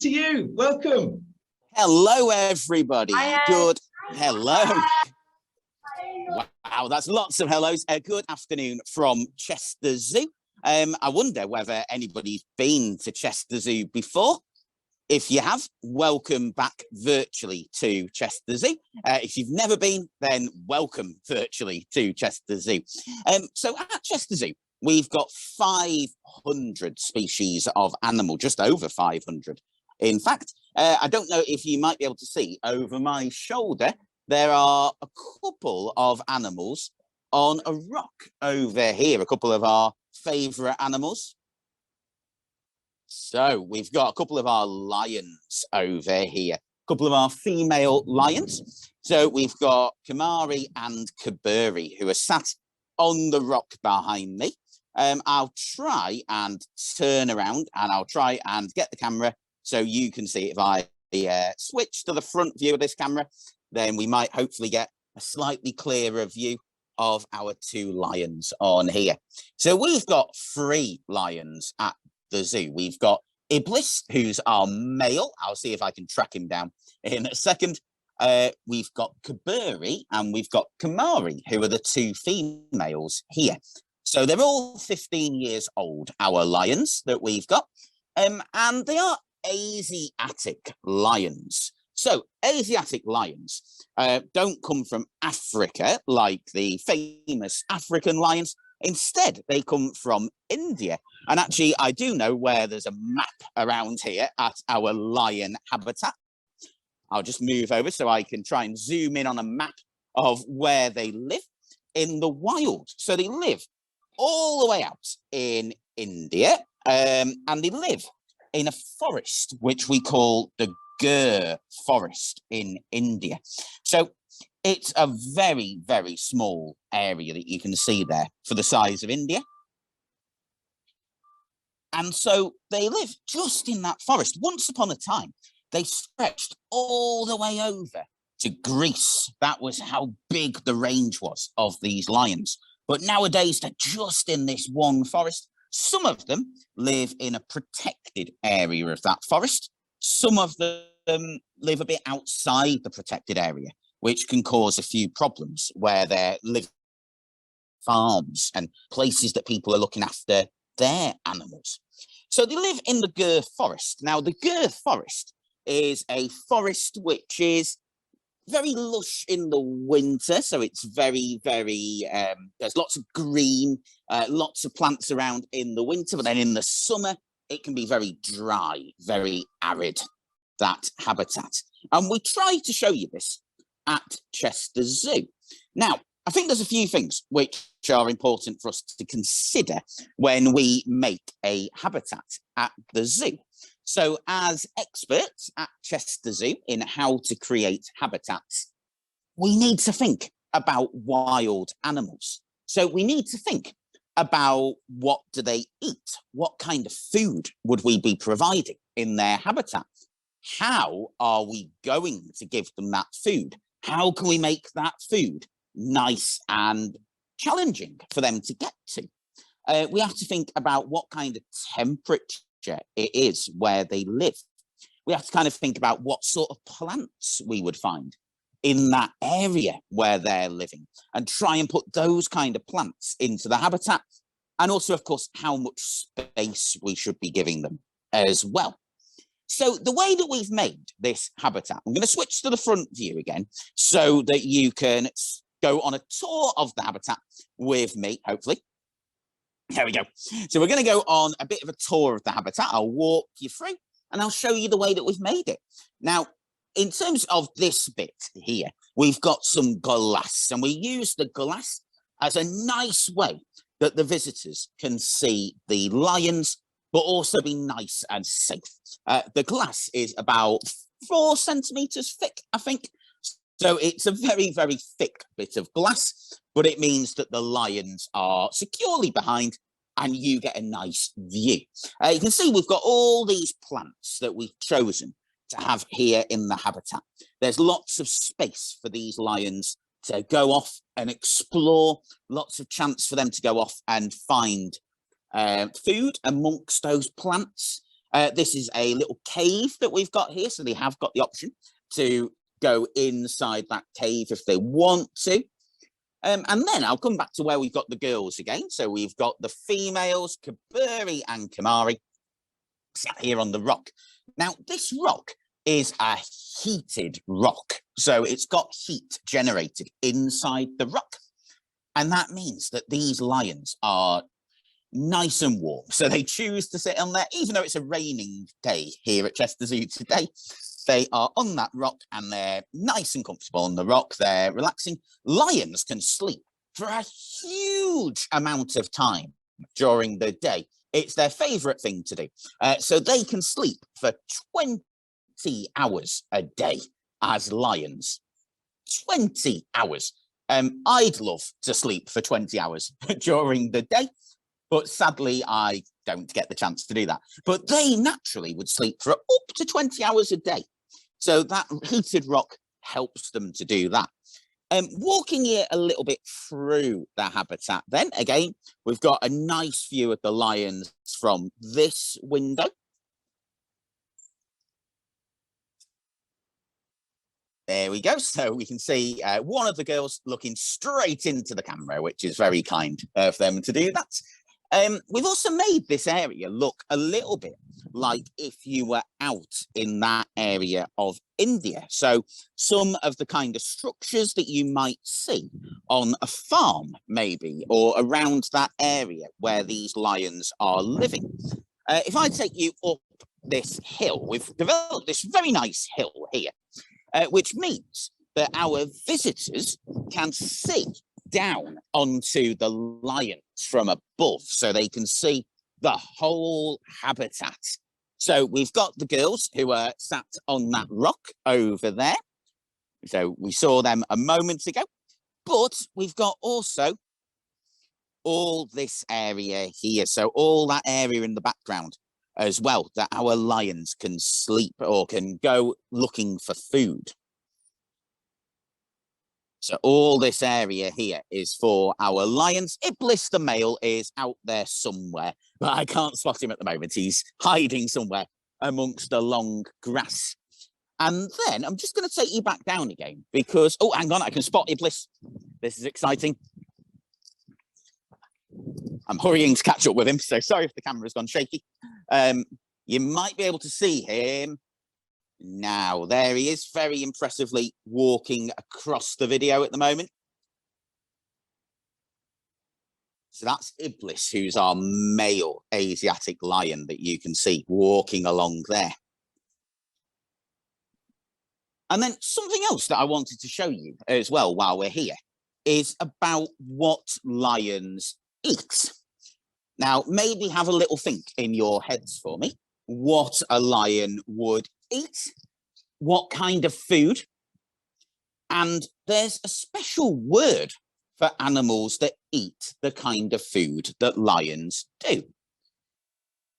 to you. Welcome. Hello, everybody. Hi, Good. Hello. Wow, that's lots of hellos. Good afternoon from Chester Zoo. I wonder whether anybody's been to Chester Zoo before. If you have, welcome back virtually to Chester Zoo. If you've never been, then welcome virtually to Chester Zoo. So at Chester Zoo, we've got 500 species of animal, just over 500. In fact, I don't know if you might be able to see over my shoulder, there are a couple of animals on a rock over here, a couple of our favourite animals. So we've got a couple of our lions over here, a couple of our female lions. So we've got Kamari and Kaburi, who are sat on the rock behind me. I'll try and turn around and I'll try and get the camera so you can see it. If I switch to the front view of this camera, then we might hopefully get a slightly clearer view of our two lions on here. So we've got 3 lions at the zoo. We've got Iblis, who's our male. I'll see if I can track him down in a second. We've got Kaburi and we've got Kamari, who are the 2 females here. So they're all 15 years old, our lions that we've got. And they are Asiatic lions. So Asiatic lions don't come from Africa like the famous African lions. Instead, they come from India. And actually, I do know where there's a map around here at our lion habitat. I'll just move over so I can try and zoom in on a map of where they live in the wild. So they live all the way out in India, and they live in a forest, which we call the Gir forest in India. So it's a very, very small area that you can see there for the size of India. And so they live just in that forest. Once upon a time, they stretched all the way over to Greece. That was how big the range was of these lions. But nowadays, they're just in this one forest. Some of them live in a protected area of that forest. Some of them live a bit outside the protected area, which can cause a few problems where they're living farms and places that people are looking after their animals. So they live in the Gir forest. Now, the Gir forest is a forest which is very lush in the winter. So it's very, very, there's lots of green, lots of plants around in the winter, but then in the summer, it can be very dry, very arid, that habitat. And we try to show you this at Chester Zoo. Now, I think there's a few things which are important for us to consider when we make a habitat at the zoo. So as experts at Chester Zoo in how to create habitats, we need to think about wild animals. So we need to think about what do they eat? What kind of food would we be providing in their habitat? How are we going to give them that food? How can we make that food nice and challenging for them to get to? We have to think about what kind of temperature it is where they live. We have to kind of think about what sort of plants we would find in that area where they're living and try and put those kind of plants into the habitat. And also, of course, how much space we should be giving them as well. So the way that we've made this habitat, I'm going to switch to the front view again so that you can go on a tour of the habitat with me, hopefully. There we go. So we're going to go on a bit of a tour of the habitat. I'll walk you through and I'll show you the way that we've made it. Now, in terms of this bit here, we've got some glass and we use the glass as a nice way that the visitors can see the lions, but also be nice and safe. The glass is about 4 centimeters thick, I think. So it's a very, very thick bit of glass, but it means that the lions are securely behind and you get a nice view. You can see we've got all these plants that we've chosen to have here in the habitat. There's lots of space for these lions to go off and explore, lots of chance for them to go off and find food amongst those plants. This is a little cave that we've got here, so they have got the option to go inside that cave if they want to. And then I'll come back to where we've got the girls again. So we've got the females, Kaburi and Kamari, sat here on the rock. Now, this rock is a heated rock. So it's got heat generated inside the rock. And that means that these lions are nice and warm. So they choose to sit on there, even though it's a raining day here at Chester Zoo today. They are on that rock and they're nice and comfortable on the rock. They're relaxing. Lions can sleep for a huge amount of time during the day. It's their favorite thing to do. So they can sleep for 20 hours a day as lions. 20 hours. I'd love to sleep for 20 hours during the day, but sadly, I don't get the chance to do that. But they naturally would sleep for up to 20 hours a day. So that heated rock helps them to do that. Walking here a little bit through the habitat then, again, we've got a nice view of the lions from this window. There we go. So we can see one of the girls looking straight into the camera, which is very kind of them to do that. We've also made this area look a little bit like if you were out in that area of India. So some of the kind of structures that you might see on a farm, maybe, or around that area where these lions are living. If I take you up this hill, we've developed this very nice hill here, which means that our visitors can see down onto the lions from above, so they can see the whole habitat. So we've got the girls who are sat on that rock over there. So we saw them a moment ago, but we've got also all this area here. So all that area in the background as well, that our lions can sleep or can go looking for food. So all this area here is for our lions. Iblis, the male, is out there somewhere, but I can't spot him at the moment. He's hiding somewhere amongst the long grass. And then I'm just going to take you back down again because, oh, hang on, I can spot Iblis. This is exciting. I'm hurrying to catch up with him, so sorry if the camera's gone shaky. You might be able to see him. Now, there he is, very impressively walking across the video at the moment. So that's Iblis, who's our male Asiatic lion that you can see walking along there. And then something else that I wanted to show you as well while we're here is about what lions eat. Now, maybe have a little think in your heads for me, what a lion would eat, what kind of food, and there's a special word for animals that eat the kind of food that lions do.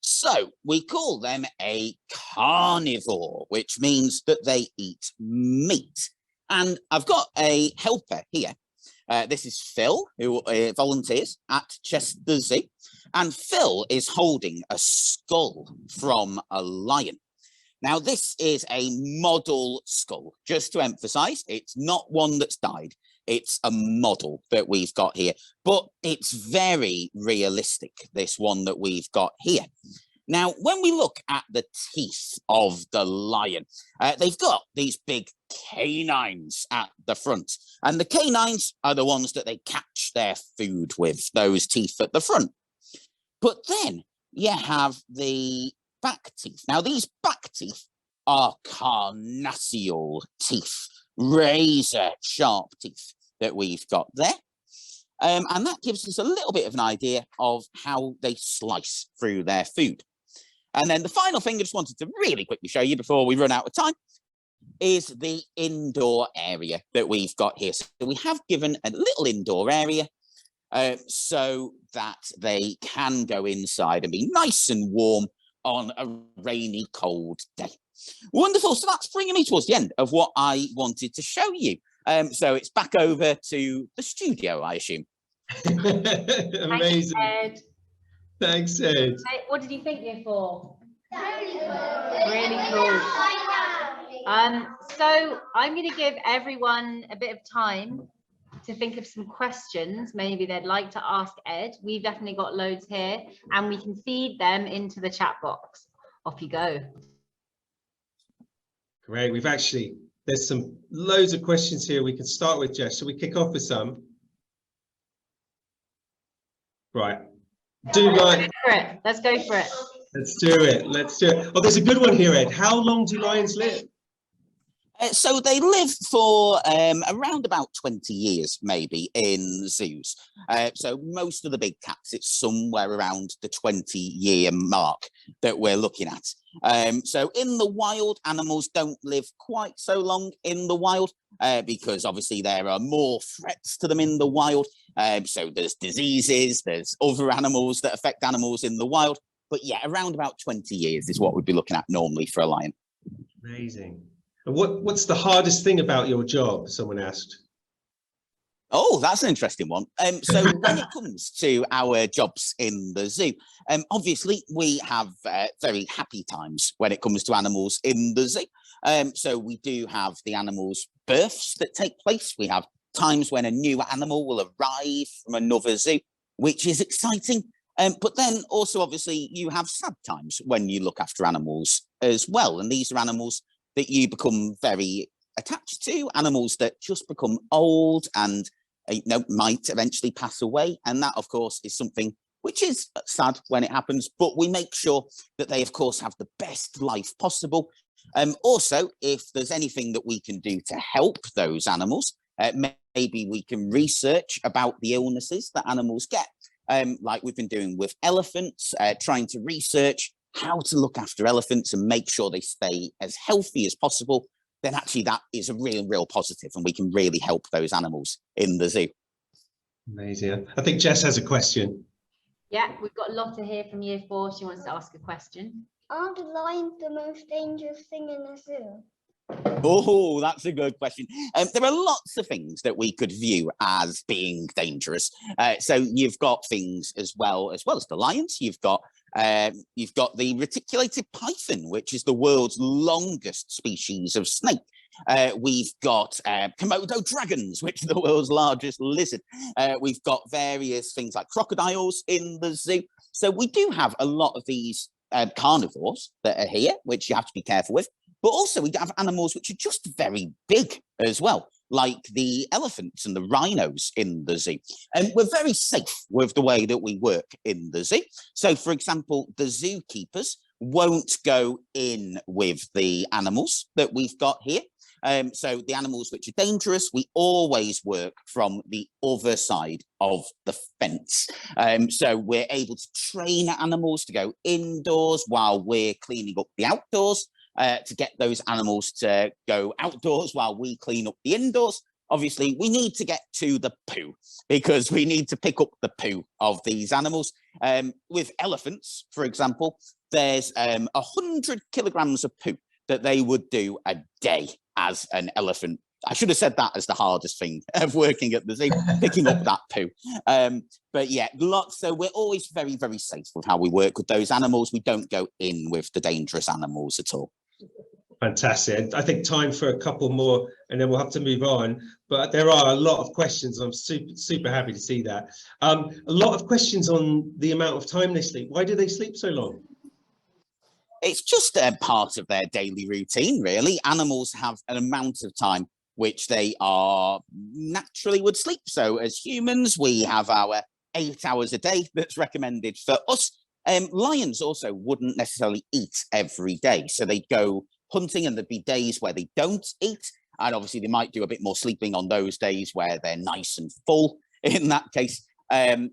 So we call them a carnivore, which means that they eat meat. And I've got a helper here. This is Phil, who volunteers at Chester Zoo, and Phil is holding a skull from a lion. Now, this is a model skull, just to emphasize, it's not one that's died. It's a model that we've got here, but it's very realistic, this one that we've got here. Now, when we look at the teeth of the lion, they've got these big canines at the front, and the canines are the ones that they catch their food with, those teeth at the front. But then you have the back teeth. Now, these back teeth are carnassial teeth, razor sharp teeth that we've got there. And that gives us a little bit of an idea of how they slice through their food. And then the final thing I just wanted to really quickly show you before we run out of time is the indoor area that we've got here. So we have given a little indoor area so that they can go inside and be nice and warm on a rainy, cold day. Wonderful. So that's bringing me towards the end of what I wanted to show you. So it's back over to the studio, I assume. Amazing. Thanks, Ed. Thanks, Ed. What did you think there for? Really cool. So I'm going to give everyone a bit of time to think of some questions maybe they'd like to ask Ed. We've definitely got loads here, and we can feed them into the chat box. Off you go. Great. There's loads of questions here we can start with, Jess. Shall we kick off with some? Right. Let's go for it. Let's do it. Oh, there's a good one here, Ed. How long do lions live? So they live for around about 20 years, maybe, in zoos. So most of the big cats, it's somewhere around the 20-year mark that we're looking at. So in the wild, animals don't live quite so long in the wild because obviously there are more threats to them in the wild. So there's diseases, there's other animals that affect animals in the wild. But yeah, around about 20 years is what we'd be looking at normally for a lion. Amazing. And what's the hardest thing about your job? Someone asked. Oh, that's an interesting one. So when it comes to our jobs in the zoo, obviously we have very happy times when it comes to animals in the zoo. So we do have the animals' births that take place. We have times when a new animal will arrive from another zoo, which is exciting. But then also, obviously, you have sad times when you look after animals as well. And these are animals that you become very attached to, animals that just become old and might eventually pass away. And that, of course, is something which is sad when it happens, but we make sure that they, of course, have the best life possible. Also, if there's anything that we can do to help those animals, maybe we can research about the illnesses that animals get, like we've been doing with elephants, trying to research how to look after elephants and make sure they stay as healthy as possible, then actually that is a real positive, and we can really help those animals in the zoo. Amazing. I think Jess has a question. Yeah, we've got Lotta here from year 4. She wants to ask a question. Are the lions the most dangerous thing in the zoo? Oh, that's a good question. There are lots of things that we could view as being dangerous. So you've got things as well as the lions. You've got the reticulated python, which is the world's longest species of snake. We've got Komodo dragons, which are the world's largest lizard. We've got various things like crocodiles in the zoo. So we do have a lot of these carnivores that are here, which you have to be careful with. But also we have animals which are just very big as well, like the elephants and the rhinos in the zoo. And we're very safe with the way that we work in the zoo. So, for example, the zookeepers won't go in with the animals that we've got here. So the animals which are dangerous, we always work from the other side of the fence. So we're able to train animals to go indoors while we're cleaning up the outdoors. To get those animals to go outdoors while we clean up the indoors. Obviously, we need to get to the poo because we need to pick up the poo of these animals. With elephants, for example, there's 100 kilograms of poo that they would do a day as an elephant. I should have said that as the hardest thing of working at the zoo, picking up that poo. But yeah, lots. So we're always very safe with how we work with those animals. We don't go in with the dangerous animals at all. Fantastic. I think time for a couple more and then we'll have to move on. But there are a lot of questions. I'm super happy to see that. A lot of questions on the amount of time they sleep. Why do they sleep so long? It's just a part of their daily routine, really. Animals have an amount of time which they are naturally would sleep. So as humans, we have our 8 hours a day that's recommended for us. Lions also wouldn't necessarily eat every day. So they'd go hunting and there'd be days where they don't eat. And obviously they might do a bit more sleeping on those days where they're nice and full in that case.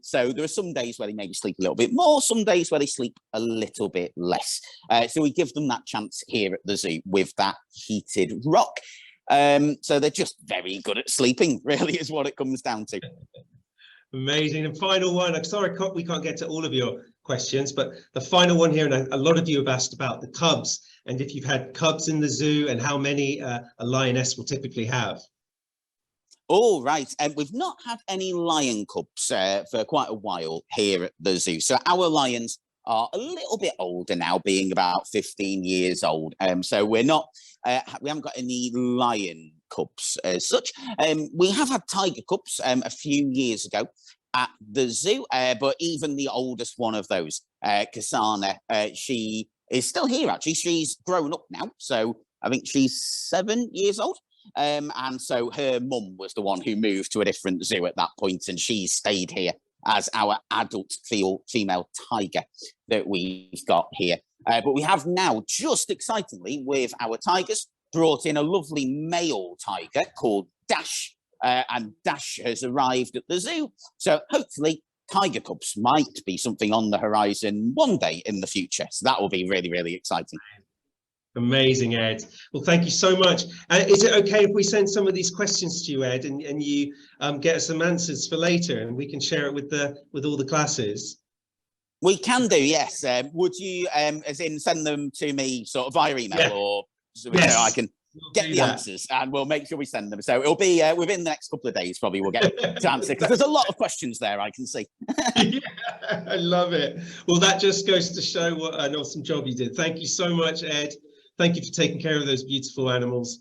So there are some days where they maybe sleep a little bit more, some days where they sleep a little bit less. So we give them that chance here at the zoo with that heated rock. So they're just very good at sleeping, really, is what it comes down to. Amazing. And final one, I'm sorry we can't get to all of your questions, but the final one here, and a lot of you have asked about the cubs, and if you've had cubs in the zoo and how many a lioness will typically have. Oh, right. We've not had any lion cubs for quite a while here at the zoo. So our lions are a little bit older now, being about 15 years old. So we haven't got any lion cubs as such. We have had tiger cubs a few years ago at the zoo, but even the oldest one of those, Kasana, she is still here actually. She's grown up now, so I think she's 7 years old. And so her mum was the one who moved to a different zoo at that point, and she stayed here as our adult female tiger that we've got here. But we have now, just excitingly, with our tigers, brought in a lovely male tiger called Dash, and Dash has arrived at the zoo. So hopefully tiger cubs might be something on the horizon one day in the future. So that will be really, really exciting. Amazing, Ed. Well, thank you so much. Is it okay if we send some of these questions to you, Ed, and you get us some answers for later, and we can share it with all the classes? We can do, yes. Would you, as in, send them to me sort of via email, or so I can get the answers, and we'll make sure we send them. So it'll be within the next couple of days, probably we'll get to answer, because there's a lot of questions there, I can see. Yeah, I love it. Well, that just goes to show what an awesome job you did. Thank you so much, Ed. Thank you for taking care of those beautiful animals.